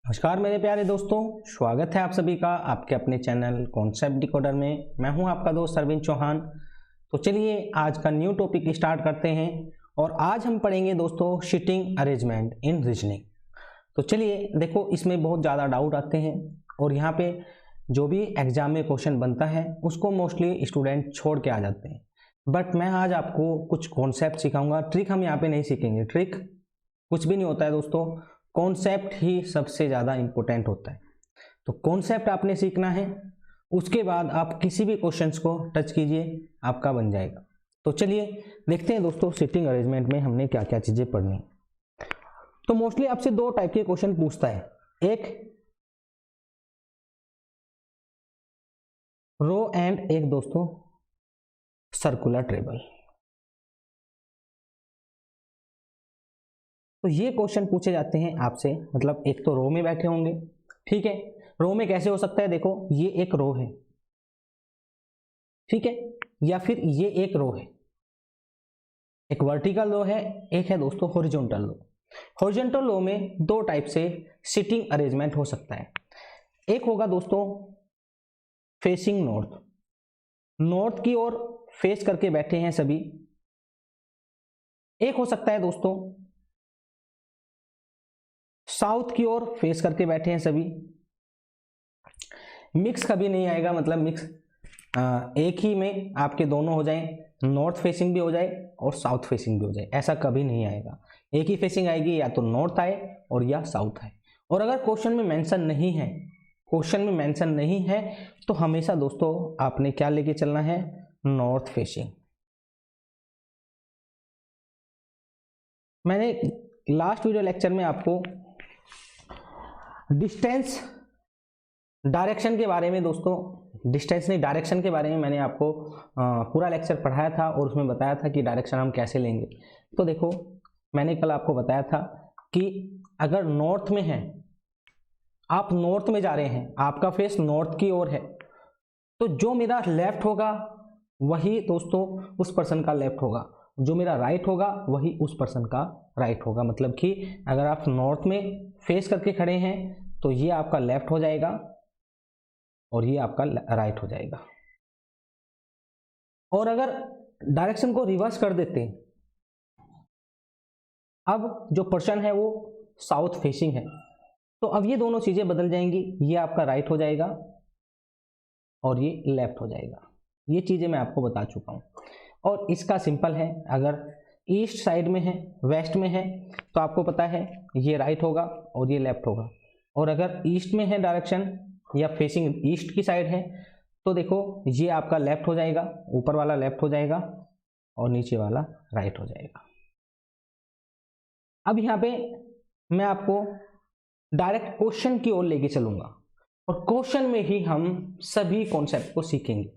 नमस्कार मेरे प्यारे दोस्तों, स्वागत है आप सभी का आपके अपने चैनल कॉन्सेप्ट डिकोडर में। मैं हूं आपका दोस्त अरविंद चौहान। तो चलिए आज का न्यू टॉपिक स्टार्ट करते हैं और आज हम पढ़ेंगे दोस्तों सीटिंग अरेंजमेंट इन रीजनिंग। तो चलिए देखो, इसमें बहुत ज़्यादा डाउट आते हैं और यहाँ पे जो भी एग्जाम में क्वेश्चन बनता है उसको मोस्टली स्टूडेंट छोड़ के आ जाते हैं। बट मैं आज आपको कुछ कॉन्सेप्ट सिखाऊंगा। ट्रिक हम यहाँ पे नहीं सीखेंगे, ट्रिक कुछ भी नहीं होता है दोस्तों, कॉन्सेप्ट ही सबसे ज़्यादा इम्पोर्टेंट होता है। तो कॉन्सेप्ट आपने सीखना है, उसके बाद आप किसी भी क्वेश्चंस को टच कीजिए, आपका बन जाएगा। तो चलिए देखते हैं दोस्तों सीटिंग अरेंजमेंट में हमने क्या क्या चीज़ें पढ़नी। तो मोस्टली आपसे दो टाइप के क्वेश्चन पूछता है, एक रो एंड एक दोस्तों सर्कुलर टेबल। तो ये क्वेश्चन पूछे जाते हैं आपसे, मतलब एक तो रो में बैठे होंगे, ठीक है। रो में कैसे हो सकता है, देखो ये एक रो है, ठीक है, या फिर ये एक रो है, एक वर्टिकल रो है, एक है दोस्तों हॉरिजॉन्टल रो। हॉरिजॉन्टल रो में दो टाइप से सिटिंग अरेंजमेंट हो सकता है। एक होगा दोस्तों फेसिंग नॉर्थ, नॉर्थ की ओर फेस करके बैठे हैं सभी। एक हो सकता है दोस्तों साउथ की ओर फेस करके बैठे हैं सभी। मिक्स कभी नहीं आएगा, मतलब मिक्स एक ही में आपके दोनों हो जाएं, नॉर्थ फेसिंग भी हो जाए और साउथ फेसिंग भी हो जाए, ऐसा कभी नहीं आएगा। एक ही फेसिंग आएगी, या तो नॉर्थ आए और या साउथ आए। और अगर क्वेश्चन में मेंशन नहीं है, क्वेश्चन में मेंशन नहीं है तो हमेशा दोस्तों आपने क्या लेके चलना है, नॉर्थ फेसिंग। मैंने लास्ट वीडियो लेक्चर में आपको डिस्टेंस डायरेक्शन के बारे में दोस्तों, डिस्टेंस नहीं डायरेक्शन के बारे में मैंने आपको पूरा लेक्चर पढ़ाया था और उसमें बताया था कि डायरेक्शन हम कैसे लेंगे। तो देखो मैंने कल आपको बताया था कि अगर नॉर्थ में है, आप नॉर्थ में जा रहे हैं, आपका फेस नॉर्थ की ओर है, तो जो मेरा लेफ्ट होगा वही दोस्तों उस पर्सन का लेफ्ट होगा, जो मेरा राइट होगा वही उस पर्सन का राइट होगा। मतलब कि अगर आप नॉर्थ में फेस करके खड़े हैं तो ये आपका लेफ्ट हो जाएगा और ये आपका राइट हो जाएगा। और अगर डायरेक्शन को रिवर्स कर देते हैं, अब जो पर्सन है वो साउथ फेसिंग है, तो अब ये दोनों चीजें बदल जाएंगी, ये आपका राइट हो जाएगा और ये लेफ्ट हो जाएगा। ये चीजें मैं आपको बता चुका हूं। और इसका सिंपल है, अगर ईस्ट साइड में है, वेस्ट में है, तो आपको पता है ये राइट होगा और ये लेफ्ट होगा। और अगर ईस्ट में है डायरेक्शन या फेसिंग ईस्ट की साइड है, तो देखो ये आपका लेफ्ट हो जाएगा, ऊपर वाला लेफ्ट हो जाएगा और नीचे वाला राइट हो जाएगा। अब यहाँ पे मैं आपको डायरेक्ट क्वेश्चन की ओर लेके चलूंगा और क्वेश्चन में ही हम सभी कॉन्सेप्ट को सीखेंगे।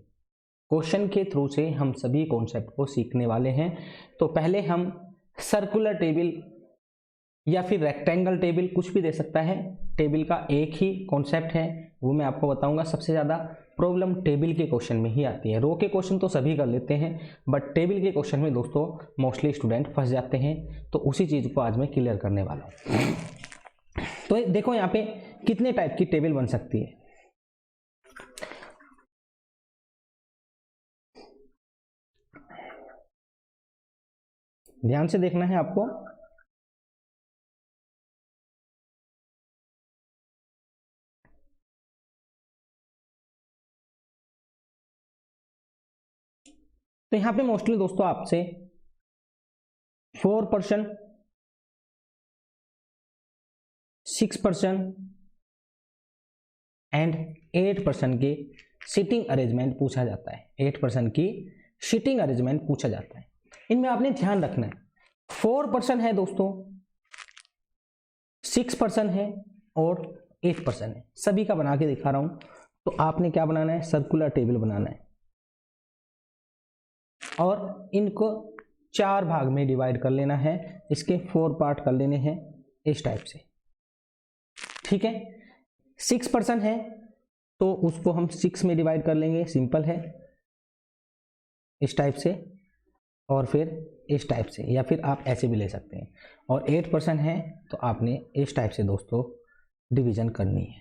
क्वेश्चन के थ्रू से हम सभी कॉन्सेप्ट को सीखने वाले हैं। तो पहले हम सर्कुलर टेबल या फिर रेक्टेंगल टेबल, कुछ भी दे सकता है, टेबल का एक ही कॉन्सेप्ट है वो मैं आपको बताऊंगा। सबसे ज़्यादा प्रॉब्लम टेबल के क्वेश्चन में ही आती है। रो के क्वेश्चन तो सभी कर लेते हैं, बट टेबल के क्वेश्चन में दोस्तों मोस्टली स्टूडेंट फंस जाते हैं। तो उसी चीज़ को आज मैं क्लियर करने वाला हूँ। तो देखो यहाँ पे कितने टाइप की टेबल बन सकती है। ध्यान से देखना है आपको। तो यहां पे मोस्टली दोस्तों आपसे 4%, 6% एंड 8% के सीटिंग अरेंजमेंट पूछा जाता है। 8% की सीटिंग अरेंजमेंट पूछा जाता है। इनमें आपने ध्यान रखना है, 4% है दोस्तों, 6% है और 8% है। सभी का बना के दिखा रहा हूं। तो आपने क्या बनाना है, सर्कुलर टेबल बनाना है और इनको 4 भाग में डिवाइड कर लेना है। इसके 4 पार्ट कर लेने हैं इस टाइप से, ठीक है। 6% है तो उसको हम 6 में डिवाइड कर लेंगे, सिंपल है, इस टाइप से, और फिर इस टाइप से, या फिर आप ऐसे भी ले सकते हैं। और 8% है तो आपने इस टाइप से दोस्तों डिवीजन करनी है।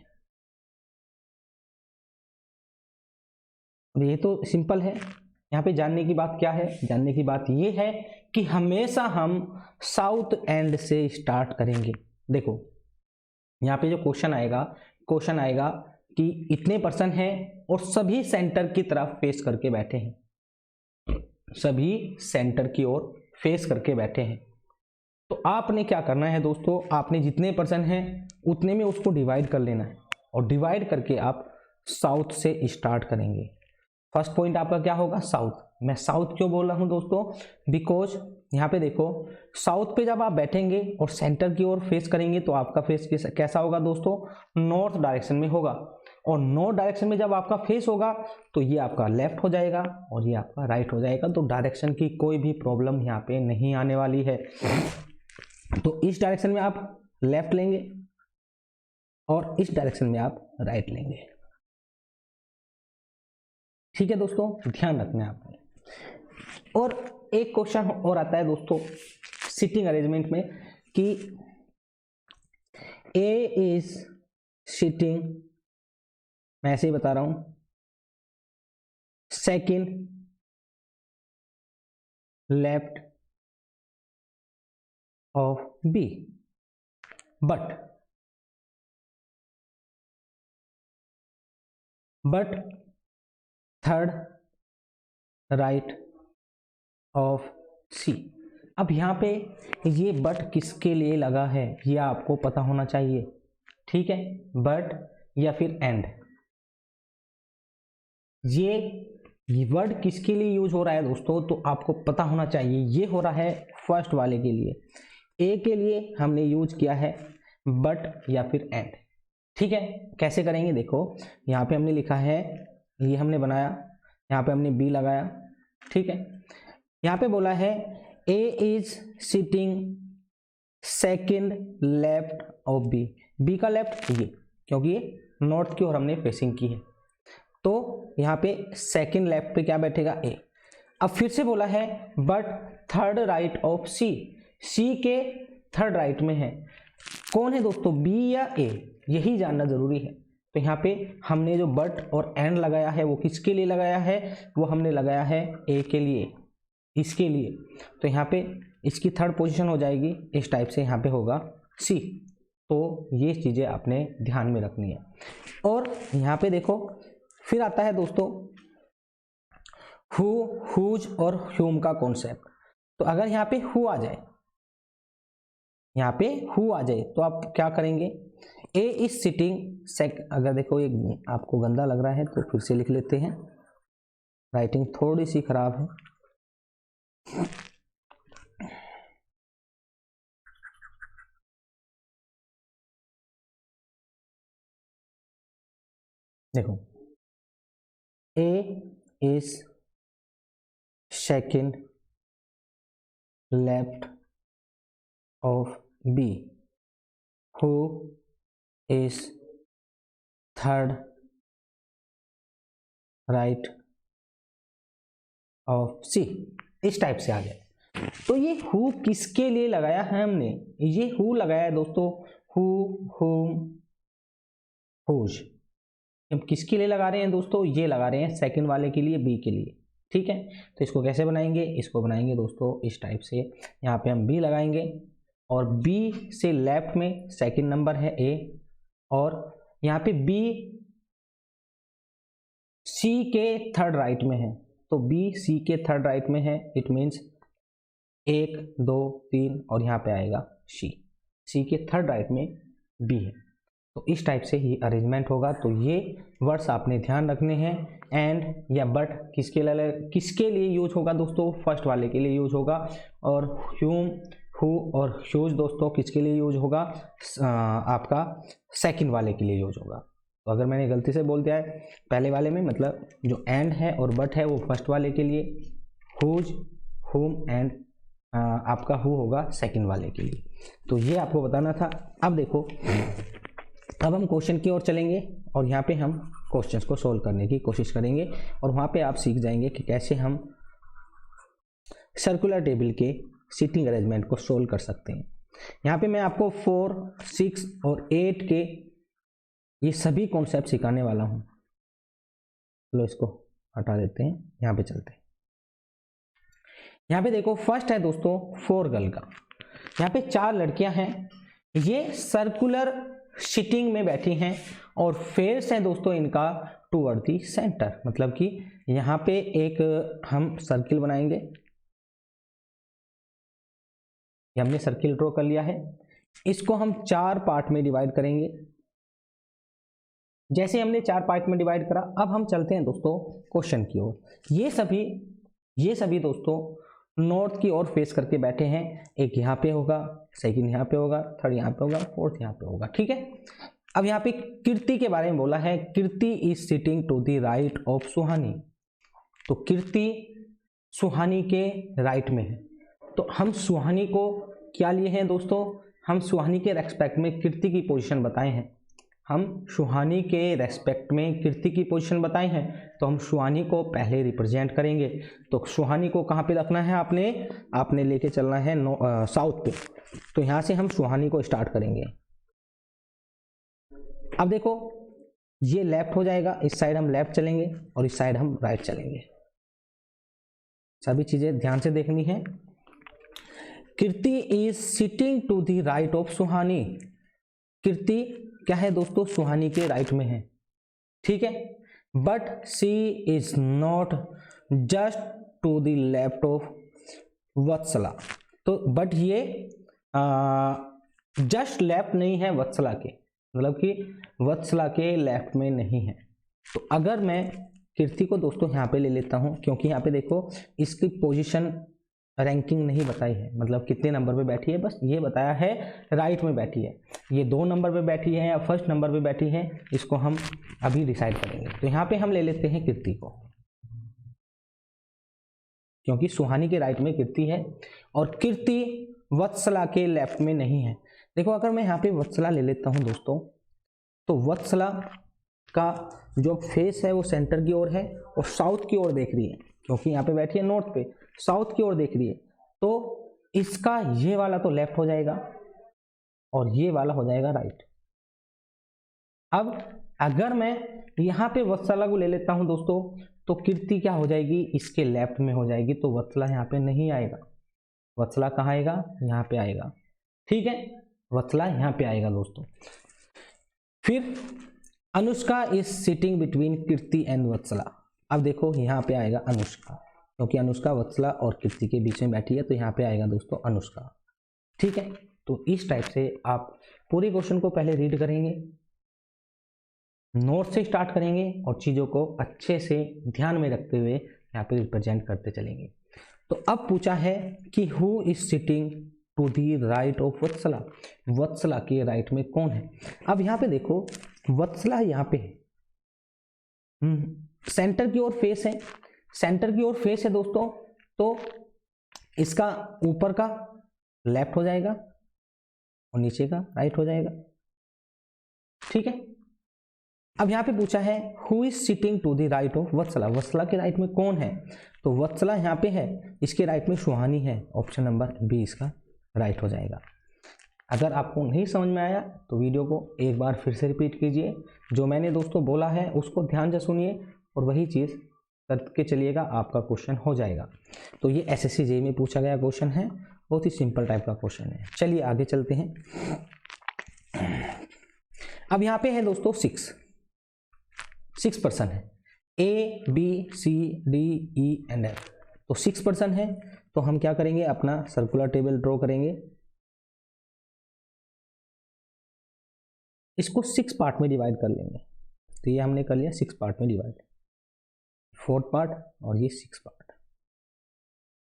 ये तो सिंपल है। यहाँ पे जानने की बात क्या है, जानने की बात ये है कि हमेशा हम साउथ एंड से स्टार्ट करेंगे। देखो यहाँ पे जो क्वेश्चन आएगा कि इतने पर्सन हैं और सभी सेंटर की तरफ फेस करके बैठे हैं, सभी सेंटर की ओर फेस करके बैठे हैं। तो आपने क्या करना है दोस्तों, आपने जितने पर्सन हैं उतने में उसको डिवाइड कर लेना है और डिवाइड करके आप साउथ से स्टार्ट करेंगे। फर्स्ट पॉइंट आपका क्या होगा, साउथ। मैं साउथ क्यों बोल रहा हूं दोस्तों, बिकॉज यहाँ पे देखो साउथ पे जब आप बैठेंगे और सेंटर की ओर फेस करेंगे तो आपका फेस कैसा होगा दोस्तों, नॉर्थ डायरेक्शन में होगा। और नॉर्थ डायरेक्शन में जब आपका फेस होगा तो ये आपका लेफ्ट हो जाएगा और ये आपका राइट हो जाएगा। तो डायरेक्शन की कोई भी प्रॉब्लम यहाँ पे नहीं आने वाली है। तो इस डायरेक्शन में आप लेफ्ट लेंगे और इस डायरेक्शन में आप राइट लेंगे। ठीक है दोस्तों, ध्यान रखना है आपने। और एक क्वेश्चन और आता है दोस्तों सिटिंग अरेंजमेंट में कि ए इज सिटिंग, मैं ऐसे ही बता रहा हूं, second left of B, but third right of C. अब यहाँ पे ये बट किसके लिए लगा है ये आपको पता होना चाहिए। ठीक है, बट या फिर एंड, ये वर्ड किसके लिए यूज हो रहा है दोस्तों, तो आपको पता होना चाहिए। ये हो रहा है फर्स्ट वाले के लिए, ए के लिए हमने यूज किया है बट या फिर एंड। ठीक है, कैसे करेंगे देखो, यहाँ पे हमने लिखा है, ये हमने बनाया, यहाँ पे हमने बी लगाया। ठीक है, यहाँ पे बोला है A is sitting second left of B, B का लेफ्ट ये, क्योंकि ये नॉर्थ की ओर हमने फेसिंग की है, तो यहाँ पे सेकंड लेफ्ट पे क्या बैठेगा, ए। अब फिर से बोला है बट थर्ड राइट ऑफ सी, सी के थर्ड राइट में है, कौन है दोस्तों, बी या ए, यही जानना जरूरी है। तो यहाँ पे हमने जो बट और एंड लगाया है वो किसके लिए लगाया है, वो हमने लगाया है ए के लिए, इसके लिए। तो यहाँ पे इसकी थर्ड पोजीशन हो जाएगी, इस टाइप से यहाँ पे होगा सी। तो ये चीज़ें आपने ध्यान में रखनी है। और यहाँ पे देखो फिर आता है दोस्तों हु, हुज और ह्यूम का कॉन्सेप्ट। तो अगर यहाँ पे हु आ जाए, यहाँ पे हु आ जाए तो आप क्या करेंगे, ए इज सिटिंग अगर देखो ये आपको गंदा लग रहा है तो फिर से लिख लेते हैं, राइटिंग थोड़ी सी खराब है। देखो A is second left of B, who is third right of C, इस टाइप से आ गया। तो ये हु किसके लिए लगाया है हमने, ये हु लगाया है दोस्तों, हु, हुम, हुज। अब किसके लिए लगा रहे हैं दोस्तों, ये लगा रहे हैं सेकंड वाले के लिए, बी के लिए। ठीक है, तो इसको कैसे बनाएंगे, इसको बनाएंगे दोस्तों इस टाइप से, यहाँ पे हम बी लगाएंगे और बी से लेफ्ट में सेकंड नंबर है ए, और यहाँ पे बी सी के थर्ड राइट में है, तो बी सी के थर्ड राइट में है, इट मीन्स 1 2 3 और यहाँ पे आएगा सी, सी के थर्ड राइट में बी है। तो इस टाइप से ही अरेंजमेंट होगा। तो ये वर्ड्स आपने ध्यान रखने हैं। एंड या बट किसके लिए यूज होगा दोस्तों, फर्स्ट वाले के लिए यूज होगा। और ह्यूम, हु और ह्यूज दोस्तों किसके लिए यूज होगा, आपका सेकंड वाले के लिए यूज होगा। तो अगर मैंने गलती से बोल दिया है पहले वाले में, मतलब जो एंड है और बट है वो फर्स्ट वाले के लिए, हुज, हुम एंड आपका हु होगा सेकंड वाले के लिए। तो ये आपको बताना था। अब देखो, अब हम क्वेश्चन की ओर चलेंगे और यहाँ पे हम क्वेश्चंस को सोल्व करने की कोशिश करेंगे और वहाँ पे आप सीख जाएंगे कि कैसे हम सर्कुलर टेबल के सीटिंग अरेंजमेंट को सोल्व कर सकते हैं। यहाँ पे मैं आपको 4, 6 और 8 के ये सभी कॉन्सेप्ट सिखाने वाला हूँ। चलो इसको हटा देते हैं, यहाँ पे चलते हैं। यहाँ पे देखो फर्स्ट है दोस्तों फोर गर्ल का। यहाँ पे 4 लड़कियां हैं, ये सर्कुलर सिटिंग में बैठी हैं और फेस है दोस्तों इनका टूवर्ड दी सेंटर, मतलब कि यहाँ पे एक हम सर्किल बनाएंगे। ये हमने सर्किल ड्रॉ कर लिया है, इसको हम 4 पार्ट में डिवाइड करेंगे। जैसे हमने 4 पार्ट में डिवाइड करा, अब हम चलते हैं दोस्तों क्वेश्चन की ओर। ये सभी दोस्तों नॉर्थ की ओर फेस करके बैठे हैं। एक यहाँ पे होगा, सेकंड यहाँ पे होगा, थर्ड यहाँ पे होगा, फोर्थ यहाँ पे होगा। ठीक है, अब यहाँ पे कीर्ति के बारे में बोला है, Kirti is sitting to the right of Suhani. तो कीर्ति सुहानी के राइट में है, तो हम सुहानी को क्या लिए हैं दोस्तों, हम सुहानी के रेस्पेक्ट में कीर्ति की पोजीशन बताए हैं। हम सुहानी के रेस्पेक्ट में कीर्ति की पोजीशन बताए हैं, तो हम सुहानी को पहले रिप्रेजेंट करेंगे। तो सुहानी को कहाँ पे रखना है, आपने लेके चलना है साउथ पे। तो यहाँ से हम सुहानी को स्टार्ट करेंगे। अब देखो ये लेफ्ट हो जाएगा, इस साइड हम लेफ्ट चलेंगे और इस साइड हम राइट चलेंगे। सभी चीजें ध्यान से देखनी है। Kirti is sitting to the right of Suhani. Kirti क्या है दोस्तों, सुहानी के राइट में है। ठीक है, but C is not just to the left of Vatsala. तो बट ये जस्ट लेफ्ट नहीं है वत्सला के, मतलब कि वत्सला के लेफ्ट में नहीं है। तो अगर मैं कीर्ति को दोस्तों यहाँ पे ले लेता हूँ, क्योंकि यहाँ पे देखो इसकी पोजीशन रैंकिंग नहीं बताई है, मतलब कितने नंबर पे बैठी है, बस ये बताया है राइट में बैठी है। ये 2 नंबर पे बैठी है या फर्स्ट नंबर पे बैठी है, इसको हम अभी डिसाइड करेंगे। तो यहाँ पे हम ले लेते हैं कीर्ति को, क्योंकि सुहानी के राइट में कीर्ति है और कीर्ति वत्सला के लेफ्ट में नहीं है। देखो अगर मैं यहाँ पे वत्सला ले लेता हूँ दोस्तों, तो वत्सला का जो फेस है वो सेंटर की ओर है और साउथ की ओर देख रही है, क्योंकि यहाँ पे बैठी है नॉर्थ पे, साउथ की ओर देख रही है। तो इसका ये वाला तो लेफ्ट हो जाएगा और ये वाला हो जाएगा राइट। अब अगर मैं यहाँ पे वत्सला को ले लेता हूं दोस्तों, तो कीर्ति क्या हो जाएगी, इसके लेफ्ट में हो जाएगी। तो वत्सला यहाँ पे नहीं आएगा, वत्सला कहाँ आएगा, यहाँ पे आएगा। ठीक है, वत्सला यहाँ पे आएगा दोस्तों। फिर Anushka is sitting between Kirti and Vatsala. अब देखो यहाँ पे आएगा अनुष्का, क्योंकि अनुष्का वत्सला और कीर्ति के बीच में बैठी है, तो यहाँ पे आएगा दोस्तों अनुष्का। ठीक है, तो इस टाइप से आप पूरे क्वेश्चन को पहले रीड करेंगे, नोट से स्टार्ट करेंगे और चीज़ों को अच्छे से ध्यान में रखते हुए यहाँ पे रिप्रेजेंट करते चलेंगे। तो अब पूछा है कि who is sitting to the right of Vatsala, Vatsala के राइट में कौन है। अब यहाँ पे देखो वत्सला यहाँ पे है, सेंटर की ओर फेस है, सेंटर की ओर फेस है दोस्तों, तो इसका ऊपर का लेफ्ट हो जाएगा और नीचे का राइट हो जाएगा। ठीक है, अब यहाँ पे पूछा है who is sitting to the right of Vatsala, Vatsala के राइट में कौन है। तो वत्सला यहाँ पे है, इसके राइट में सुहानी है, ऑप्शन नंबर बी इसका राइट हो जाएगा। अगर आपको नहीं समझ में आया तो वीडियो को एक बार फिर से रिपीट कीजिए, जो मैंने दोस्तों बोला है उसको ध्यान से सुनिए और वही चीज़ करके चलिएगा, आपका क्वेश्चन हो जाएगा। तो ये SSC JEE में पूछा गया क्वेश्चन है, बहुत ही सिंपल टाइप का क्वेश्चन है। चलिए आगे चलते हैं। अब यहाँ पे है दोस्तों 6 पर्सन है, A B C D E and F। तो 6 पर्सन है, तो हम क्या करेंगे, अपना सर्कुलर टेबल ड्रॉ करेंगे। इसको 6 पार्ट में डिवाइड कर लेंगे। तो ये हमने कर लिया 6 पार्ट में डिवाइड, 4th पार्ट और ये 6 पार्ट।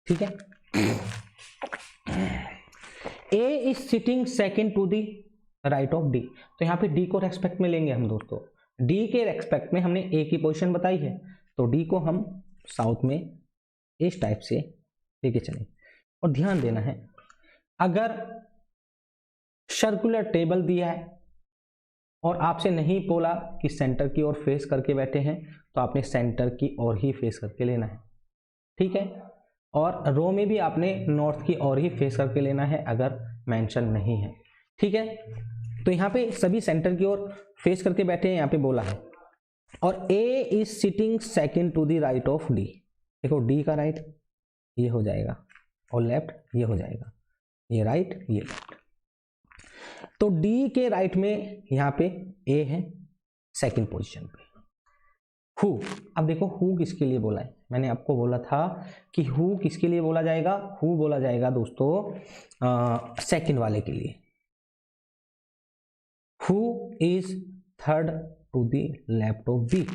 ठीक है, A is sitting second to the right of D। तो यहाँ पे D को रेस्पेक्ट में लेंगे हम दोस्तों, D के रेस्पेक्ट में हमने A की पोजीशन बताई है, तो D को हम साउथ में इस टाइप से लेके चलें। और ध्यान देना है, अगर सर्कुलर टेबल दिया है और आपसे नहीं बोला कि सेंटर की ओर फेस करके बैठे हैं, तो आपने सेंटर की ओर ही फेस करके लेना है। ठीक है, और रो में भी आपने नॉर्थ की ओर ही फेस करके लेना है, अगर मेंशन नहीं है। ठीक है, तो यहाँ पे सभी सेंटर की ओर फेस करके बैठे हैं, यहाँ पे बोला है, और A is sitting second to the right of D. देखो डी का राइट ये हो जाएगा और लेफ्ट ये हो जाएगा, ये राइट ये लेफ्ट। तो डी के राइट में यहाँ पे ए है सेकंड पोजीशन पे। हु, अब देखो हु किसके लिए बोला है, मैंने आपको बोला था कि हु किसके लिए बोला जाएगा, हु बोला जाएगा दोस्तों सेकंड वाले के लिए। Who is third to the left of B,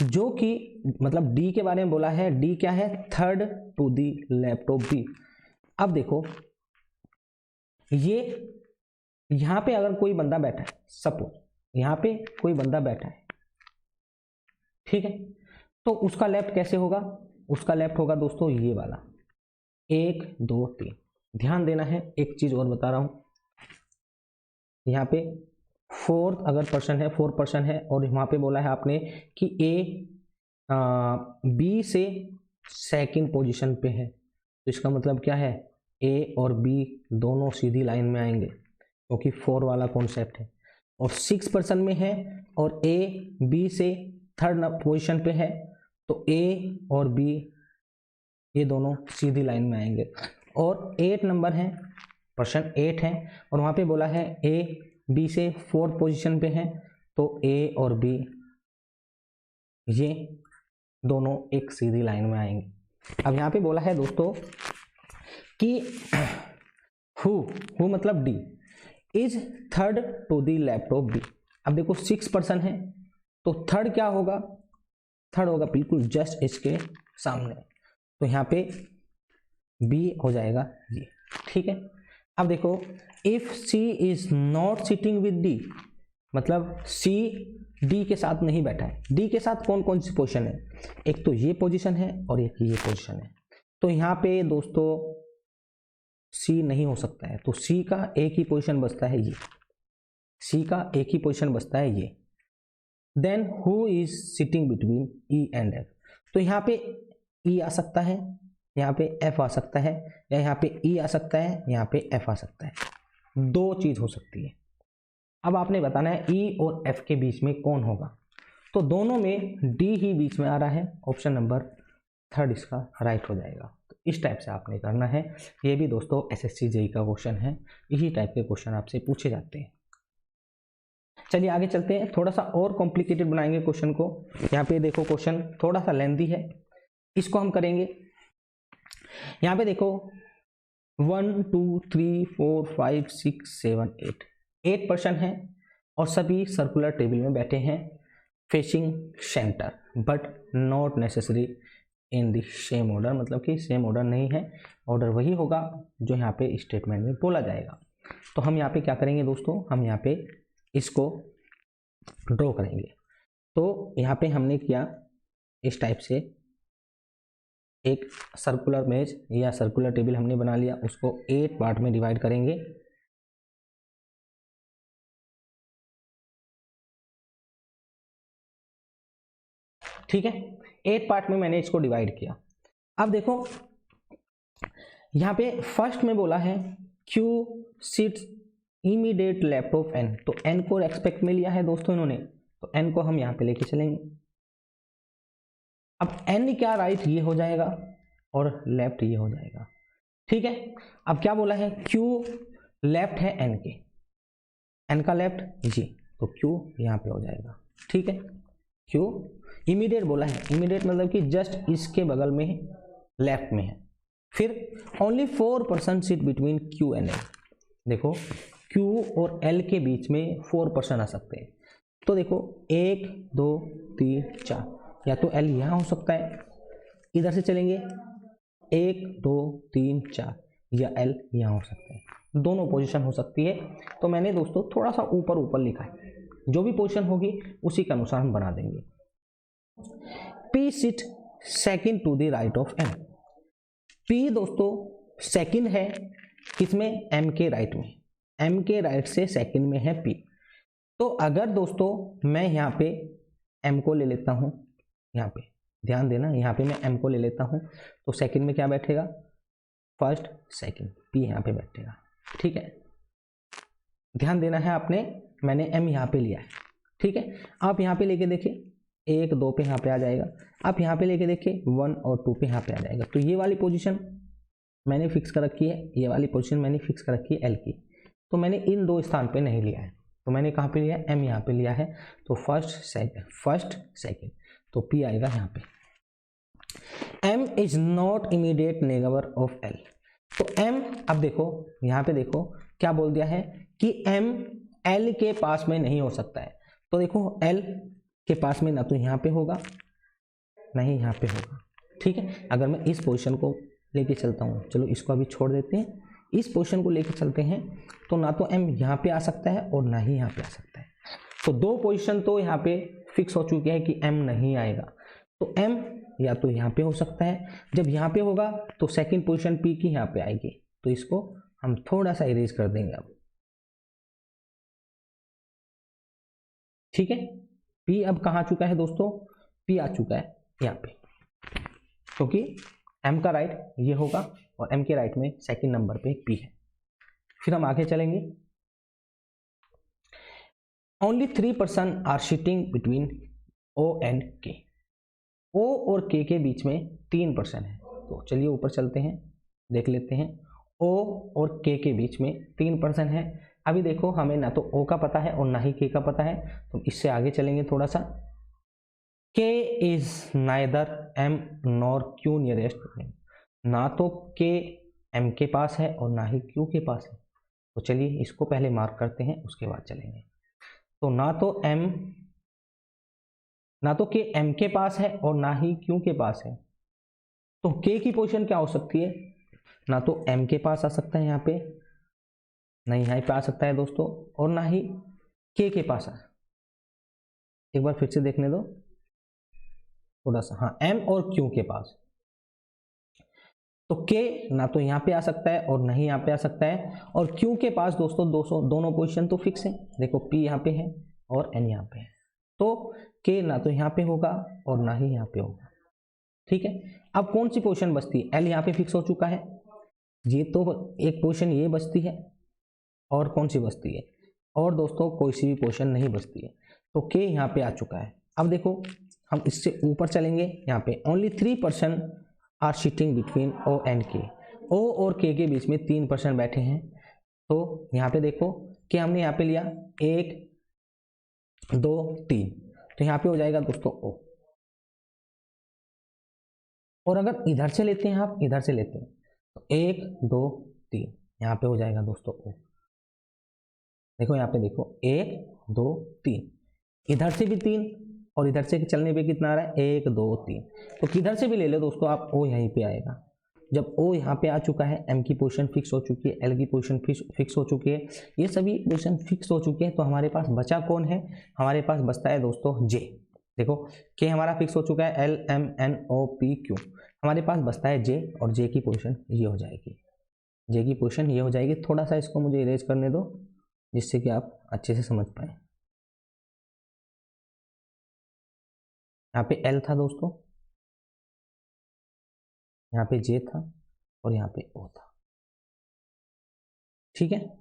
जो कि मतलब डी के बारे में बोला है, डी क्या है, third to the left of B. अब देखो ये यहां पे अगर कोई बंदा बैठा है, सपोज यहां पे कोई बंदा बैठा है, ठीक है, तो उसका लेफ्ट कैसे होगा, उसका लेफ्ट होगा दोस्तों ये वाला 1 2 3। ध्यान देना है, एक चीज और बता रहा हूं, यहाँ पे फोर्थ अगर पर्सन है, 4 पर्सन है, और वहां पे बोला है आपने कि ए बी से सेकंड पोजीशन पे है, तो इसका मतलब क्या है, ए और बी दोनों सीधी लाइन में आएंगे क्योंकि 4 वाला कॉन्सेप्ट है। और 6 पर्सन में है और ए बी से थर्ड पोजीशन पे है, तो ए और बी ये दोनों सीधी लाइन में आएंगे। और 8 नंबर है, पर्सन 8 है, और वहां पे बोला है ए बी से 4th पोजीशन पे है, तो ए और बी ये दोनों एक सीधी लाइन में आएंगे। अब यहाँ पे बोला है दोस्तों कि हु मतलब D is third to the left of B. अब देखो 6 पर्सन है, तो थर्ड क्या होगा, थर्ड होगा बिल्कुल जस्ट इसके सामने, तो यहाँ पे बी हो जाएगा ये, ठीक है। अब देखो if C is not sitting with D, मतलब सी डी के साथ नहीं बैठा है। डी के साथ कौन कौन सी पोजीशन है, एक तो ये पोजीशन है और एक ये पोजीशन है, तो यहाँ पे दोस्तों सी नहीं हो सकता है, तो सी का एक ही पोजीशन बचता है ये, सी का एक ही पोजीशन बचता है ये। Then who is sitting between E and F, तो यहाँ पे ई आ सकता है, यहाँ पे एफ आ सकता है, या यहाँ पे ई आ सकता है, यहाँ पे एफ आ सकता है, 2 चीज हो सकती है। अब आपने बताना है ई और एफ के बीच में कौन होगा, तो दोनों में डी ही बीच में आ रहा है, ऑप्शन नंबर 3 इसका राइट हो जाएगा। तो इस टाइप से आपने करना है, ये भी दोस्तों एसएससी जेई का क्वेश्चन है, इसी टाइप के क्वेश्चन आपसे पूछे जाते हैं। चलिए आगे चलते हैं, थोड़ा सा और कॉम्प्लिकेटेड बनाएंगे क्वेश्चन को। यहाँ पे देखो क्वेश्चन थोड़ा सा लेंथी है, इसको हम करेंगे। यहाँ पे देखो 1 2 3 4 5 6 7 8 पर्सन है और सभी सर्कुलर टेबल में बैठे हैं facing centre, but not necessary in the same order, मतलब कि सेम ऑर्डर नहीं है, ऑर्डर वही होगा जो यहाँ पे स्टेटमेंट में बोला जाएगा। तो हम यहाँ पे क्या करेंगे दोस्तों, हम यहाँ पे इसको ड्रॉ करेंगे। तो यहाँ पे हमने किया इस टाइप से एक सर्कुलर मेज या सर्कुलर टेबल हमने बना लिया, उसको 8 पार्ट में डिवाइड करेंगे। ठीक है, 8 पार्ट में मैंने इसको डिवाइड किया। अब देखो यहाँ पे फर्स्ट में बोला है Q sits immediate left of N, तो N को एक्सपेक्ट में लिया है दोस्तों इन्होंने, तो N को हम यहाँ पे लेके चलेंगे। अब N क्या राइट ये हो जाएगा और लेफ्ट ये हो जाएगा, ठीक है। अब क्या बोला है, Q लेफ्ट है N के, N का लेफ्ट जी, तो Q यहाँ पे हो जाएगा, ठीक है। Q इमीडिएट बोला है, इमीडिएट मतलब कि जस्ट इसके बगल में लेफ्ट में है। फिर only 4 person sit between Q and L, देखो Q और L के बीच में 4 पर्सन आ सकते हैं, तो देखो 1 2 3 4, या तो L यहाँ हो सकता है, इधर से चलेंगे 1 2 3 4, या L यहाँ हो सकता है, दोनों पोजीशन हो सकती है। तो मैंने दोस्तों थोड़ा सा ऊपर ऊपर लिखा है, जो भी पोजीशन होगी उसी के अनुसार हम बना देंगे। P sit second to the right of M, P दोस्तों सेकंड है किसमें, M के राइट में, M के राइट से सेकंड में है P। तो अगर दोस्तों मैं यहाँ पे M को ले लेता हूँ, यहाँ पे ध्यान देना, यहाँ पे मैं M को ले लेता हूँ, तो सेकंड में क्या बैठेगा, फर्स्ट सेकंड, P यहाँ पे बैठेगा, ठीक है। ध्यान देना है आपने, मैंने m यहाँ पे लिया है, ठीक है। आप यहाँ पे लेके देखिए 1 2 पे यहाँ पे आ जाएगा, आप यहाँ पे लेके देखिए 1 और 2 पे यहाँ पे आ जाएगा। तो ये वाली पोजीशन मैंने फिक्स कर रखी है, ये वाली पोजीशन मैंने फिक्स कर रखी है l की, तो मैंने इन दो स्थान पे नहीं लिया है, तो मैंने कहाँ पे लिया है, m यहाँ पे लिया है। तो फर्स्ट सेकंड, तो p आएगा यहाँ पे। m is not immediate neighbour of l। तो m, अब देखो यहाँ पे देखो क्या बोल दिया है कि m l के पास में नहीं हो सकता है। तो देखो l के पास में ना तो यहाँ पे होगा ना ही यहाँ पे होगा, ठीक है। अगर मैं इस पोजीशन को लेके चलता हूँ, चलो इसको अभी छोड़ देते हैं, इस पोजीशन को लेके चलते हैं, तो ना तो m यहाँ पे आ सकता है और ना ही यहाँ पे आ सकता है। तो दो पोजीशन तो यहाँ पे फिक्स हो चुके हैं कि m नहीं आएगा। तो m या तो यहाँ पे हो सकता है, जब यहाँ पे होगा तो सेकंड पोजीशन p की यहाँ पे आएगी, तो इसको हम थोड़ा सा इरेज कर देंगे अब, ठीक है। p अब कहाँ आ चुका है दोस्तों, p आ चुका है यहाँ पे, क्योंकि m का राइट ये होगा और m के राइट में सेकंड नंबर पे p है। फिर हम आगे चलेंगे। Only 3 person are sitting between o and k। o और k के बीच में 3 पर्सन है, तो चलिए ऊपर चलते हैं, देख लेते हैं। o और k के बीच में 3 पर्सन है। अभी देखो हमें ना तो o का पता है और ना ही k का पता है, तो इससे आगे चलेंगे थोड़ा सा। k is neither m nor q nearest, ना तो k m के पास है और ना ही q के पास है। तो चलिए इसको पहले मार्क करते हैं, उसके बाद चलेंगे। तो ना तो k m के पास है और ना ही q के पास है। तो k की पोजीशन क्या हो सकती है, ना तो m के पास आ सकता है यहाँ पे, ना ही यहाँ पे आ सकता है दोस्तों, और ना ही k के पास है। एक बार फिर से देखने दो थोड़ा सा, हाँ m और q के पास। तो k ना तो यहाँ पे आ सकता है और नहीं यहाँ पे आ सकता है, और q के पास दोस्तों दोनों पोजीशन तो फिक्स है। देखो p यहाँ पे है और n यहाँ पे है, तो k ना तो यहाँ पे होगा और ना ही यहाँ पे होगा, ठीक है। अब कौन सी पोजीशन बचती है, l यहाँ पे फिक्स हो चुका है, ये तो एक पोजीशन ये बचती है, और कौन सी बचती है, और दोस्तों कोई सी भी पोजीशन नहीं बचती है। तो k यहाँ पे आ चुका है। अब देखो हम इससे ऊपर चलेंगे, यहाँ पे only 3 person are sitting between o and k। o और k के बीच में 3 पर्सन बैठे हैं। तो यहाँ पे देखो कि हमने यहाँ पे लिया 1 2 3, तो यहाँ पे हो जाएगा दोस्तों o। और अगर इधर से लेते हैं, आप इधर से लेते हैं, तो 1 2 3 यहाँ पे हो जाएगा दोस्तों o। देखो यहाँ पे देखो 1 2 3, इधर से भी 3 और इधर से चलने पे कितना आ रहा है 1 2 3, तो किधर से भी ले लो दोस्तों आप, o यहीं पे आएगा। जब o यहाँ पे आ चुका है, m की पोजीशन फिक्स हो चुकी है, l की पोजीशन फिक्स हो चुकी है, ये सभी पोजीशन फिक्स हो चुके हैं, तो हमारे पास बचा कौन है, हमारे पास बचता है दोस्तों j। देखो k हमारा फिक्स हो चुका है, l m n o p q, हमारे पास बचता है j, और j की पोजीशन ये हो जाएगी, j की पोजीशन ये हो जाएगी। थोड़ा सा इसको मुझे इरेज करने दो, जिससे कि आप अच्छे से समझ पाए। यहाँ पे L था दोस्तों, यहाँ पे J था, और यहाँ पे O था, ठीक है।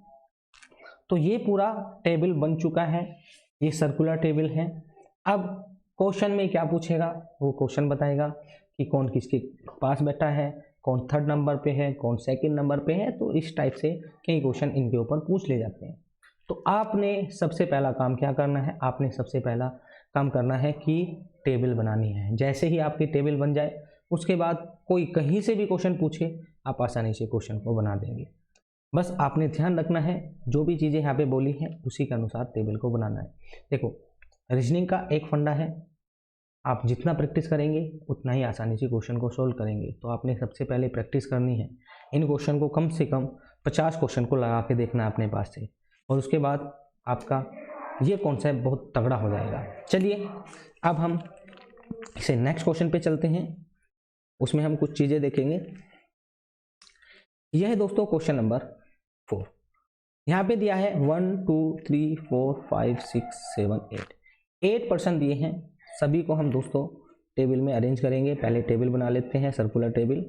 तो ये पूरा टेबल बन चुका है, ये सर्कुलर टेबल है। अब क्वेश्चन में क्या पूछेगा, वो क्वेश्चन बताएगा कि कौन किसके पास बैठा है, कौन थर्ड नंबर पे है, कौन सेकंड नंबर पे है। तो इस टाइप से कई क्वेश्चन इनके ऊपर पूछ ले जाते हैं। तो आपने सबसे पहला काम क्या करना है, आपने सबसे पहला काम करना है कि टेबल बनानी है। जैसे ही आपकी टेबल बन जाए, उसके बाद कोई कहीं से भी क्वेश्चन पूछे, आप आसानी से क्वेश्चन को बना देंगे। बस आपने ध्यान रखना है, जो भी चीज़ें यहाँ पे बोली हैं उसी के अनुसार टेबल को बनाना है। देखो रीजनिंग का एक फंडा है, आप जितना प्रैक्टिस करेंगे उतना ही आसानी से क्वेश्चन को सोल्व करेंगे। तो आपने सबसे पहले प्रैक्टिस करनी है, इन क्वेश्चन को कम से कम 50 क्वेश्चन को लगा के देखना है अपने पास से, और उसके बाद आपका ये कॉन्सेप्ट बहुत तगड़ा हो जाएगा। चलिए अब हम इसे नेक्स्ट क्वेश्चन पे चलते हैं, उसमें हम कुछ चीज़ें देखेंगे। यह है दोस्तों क्वेश्चन नंबर 4। यहाँ पे दिया है 1 2 3 4 5 6 7 8 पर्सन दिए हैं। सभी को हम दोस्तों टेबल में अरेंज करेंगे। पहले टेबल बना लेते हैं, सर्कुलर टेबल।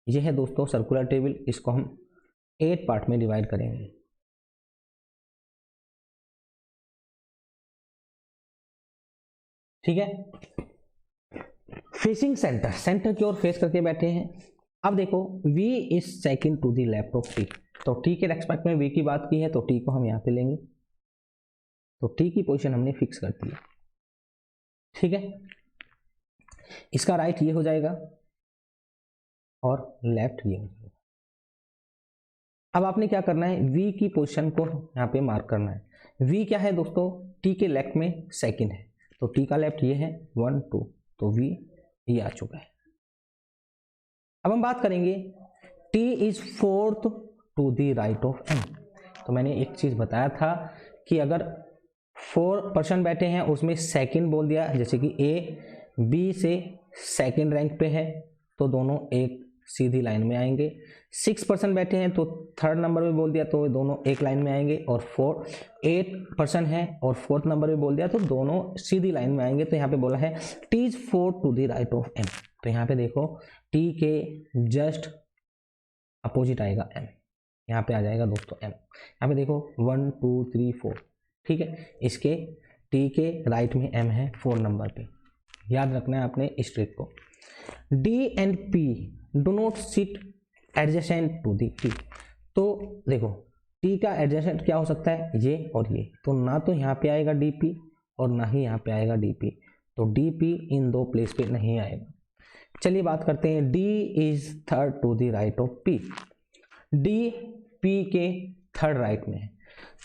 यह है दोस्तों सर्कुलर टेबल, इसको हम 8 पार्ट में डिवाइड करेंगे। ठीक है। फेसिंग सेंटर, सेंटर की ओर फेस करके बैठे हैं। अब देखो V is second to the left of T, तो T के रेस्पेक्ट में V की बात की है तो T को हम यहाँ पे लेंगे, तो T की पोजीशन हमने फिक्स कर दी है। ठीक है, इसका राइट ये हो जाएगा और लेफ्ट ये हो जाएगा। अब आपने क्या करना है, V की पोजीशन को यहाँ पे मार्क करना है। V क्या है दोस्तों, T के लेफ्ट में सेकंड है, तो T का लेफ्ट ये है 1 2, तो V ये आ चुका है। अब हम बात करेंगे T is fourth to the right of M। तो मैंने एक चीज बताया था कि अगर 4 पर्सन बैठे हैं उसमें सेकंड बोल दिया, जैसे कि A B से सेकंड रैंक पे है तो दोनों एक सीधी लाइन में आएंगे। 6 पर्सन बैठे हैं तो थर्ड नंबर पे बोल दिया तो दोनों एक लाइन में आएंगे, और 8 पर्सन है और फोर्थ नंबर पे बोल दिया तो दोनों सीधी लाइन में आएंगे। तो यहाँ पे बोला है T is fourth to the right of M, तो यहाँ पे देखो T के जस्ट अपोजिट आएगा M, यहाँ पे आ जाएगा दोस्तों M। यहाँ पे देखो 1 2 3 4, ठीक है, इसके T के राइट में M है 4 नंबर पे, याद रखना है आपने इस ट्रिक को। D and P do not sit adjacent to the T, तो देखो T का एडजेसेंट क्या हो सकता है, ये और ये, तो ना तो यहाँ पे आएगा DP और ना ही यहाँ पे आएगा DP, तो DP इन दो प्लेस पे नहीं आएगा। चलिए बात करते हैं D is third to the right of P, D P के थर्ड राइट में है,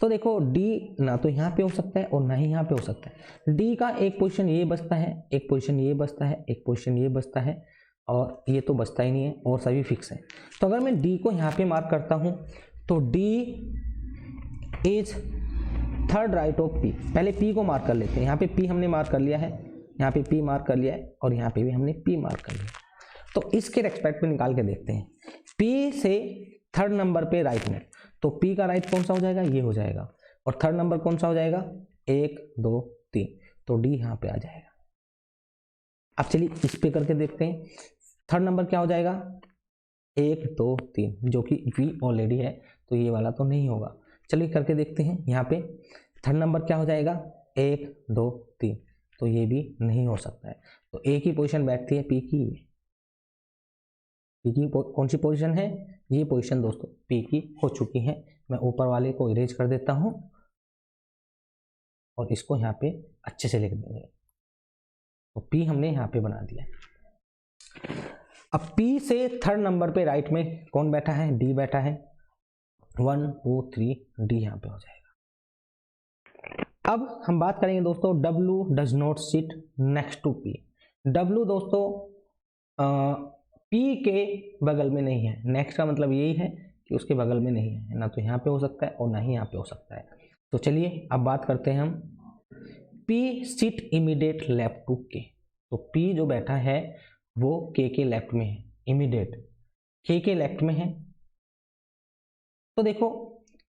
तो देखो D ना तो यहाँ पे हो सकता है और ना ही यहाँ पे हो सकता है। D का एक पोजीशन ये बचता है, एक पोजीशन ये बचता है, एक पोजीशन ये बचता है, और ये तो बचता ही नहीं है और सभी फिक्स है। तो अगर मैं D को यहाँ पे मार्क करता हूँ तो D is third right of P, पहले P को मार्क कर लेते हैं। यहाँ पे P हमने मार्क कर लिया है, यहाँ पे P मार्क कर लिया है और यहाँ पे भी हमने P मार्क कर लिया, तो इसके रेस्पेक्ट में निकाल के देखते हैं। P से थर्ड नंबर पे राइट में, तो P का राइट कौन सा हो जाएगा, ये हो जाएगा, और थर्ड नंबर कौन सा हो जाएगा 1 2 3, तो D यहाँ पे आ जाएगा। अब चलिए इस पे करके देखते हैं, थर्ड नंबर क्या हो जाएगा 1 2 3, जो कि V ऑलरेडी है तो ये वाला तो नहीं होगा। चलिए करके देखते हैं, यहाँ पे थर्ड नंबर क्या हो जाएगा 1 2 3, तो ये भी नहीं हो सकता है, तो A की पोजीशन बैठती है P की, P की कौन सी पोजीशन है, ये पोजीशन दोस्तों P की हो चुकी है। मैं ऊपर वाले को इरेज कर देता हूं और इसको यहाँ पे अच्छे से लिख देंगे, तो P हमने यहाँ पे बना दिया। अब P से थर्ड नंबर पे राइट में कौन बैठा है, D बैठा है, 1 2 3 D यहाँ पे हो जाएगा। अब हम बात करेंगे दोस्तों W does not sit next to P। W दोस्तों P के बगल में नहीं है, नेक्स्ट का मतलब यही है कि उसके बगल में नहीं है, ना तो यहाँ पे हो सकता है और ना ही यहाँ पे हो सकता है। तो चलिए अब बात करते हैं हम P sit immediate left to K, तो P जो बैठा है वो K के लेफ्ट में है, इमीडिएट K के लेफ्ट में है। तो देखो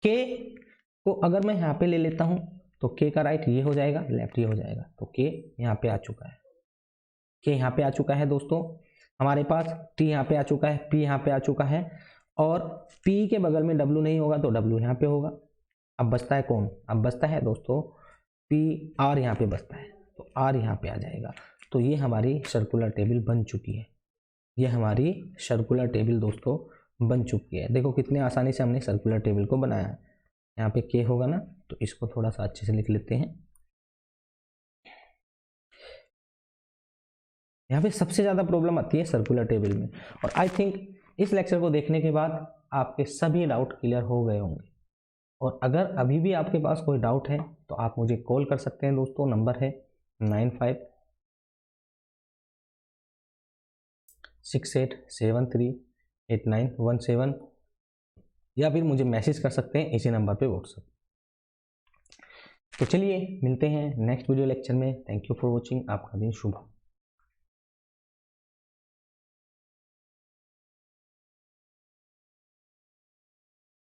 K को अगर मैं यहाँ पे ले लेता हूँ तो K का राइट ये हो जाएगा, लेफ्ट ये हो जाएगा, तो K यहाँ पे आ चुका है, K यहाँ पे आ चुका है दोस्तों हमारे पास, T यहाँ पे आ चुका है, P यहाँ पे आ चुका है, और P के बगल में W नहीं होगा तो W यहाँ पे होगा। अब बचता है कौन, अब बचता है दोस्तों P, R यहाँ पे बचता है, तो R यहाँ पे आ जाएगा। तो ये हमारी सर्कुलर टेबल बन चुकी है, ये हमारी सर्कुलर टेबल दोस्तों बन चुकी है। देखो कितने आसानी से हमने सर्कुलर टेबल को बनाया है। यहाँ पे K होगा ना, तो इसको थोड़ा सा अच्छे से लिख लेते हैं। यहाँ पे सबसे ज़्यादा प्रॉब्लम आती है सर्कुलर टेबल में, और आई थिंक इस लेक्चर को देखने के बाद आपके सभी डाउट क्लियर हो गए होंगे। और अगर अभी भी आपके पास कोई डाउट है तो आप मुझे कॉल कर सकते हैं दोस्तों, नंबर है 9568738917, या फिर मुझे मैसेज कर सकते हैं इसी नंबर पे व्हाट्सएप। तो चलिए मिलते हैं नेक्स्ट वीडियो लेक्चर में। थैंक यू फॉर वॉचिंग, आपका दिन शुभ हो।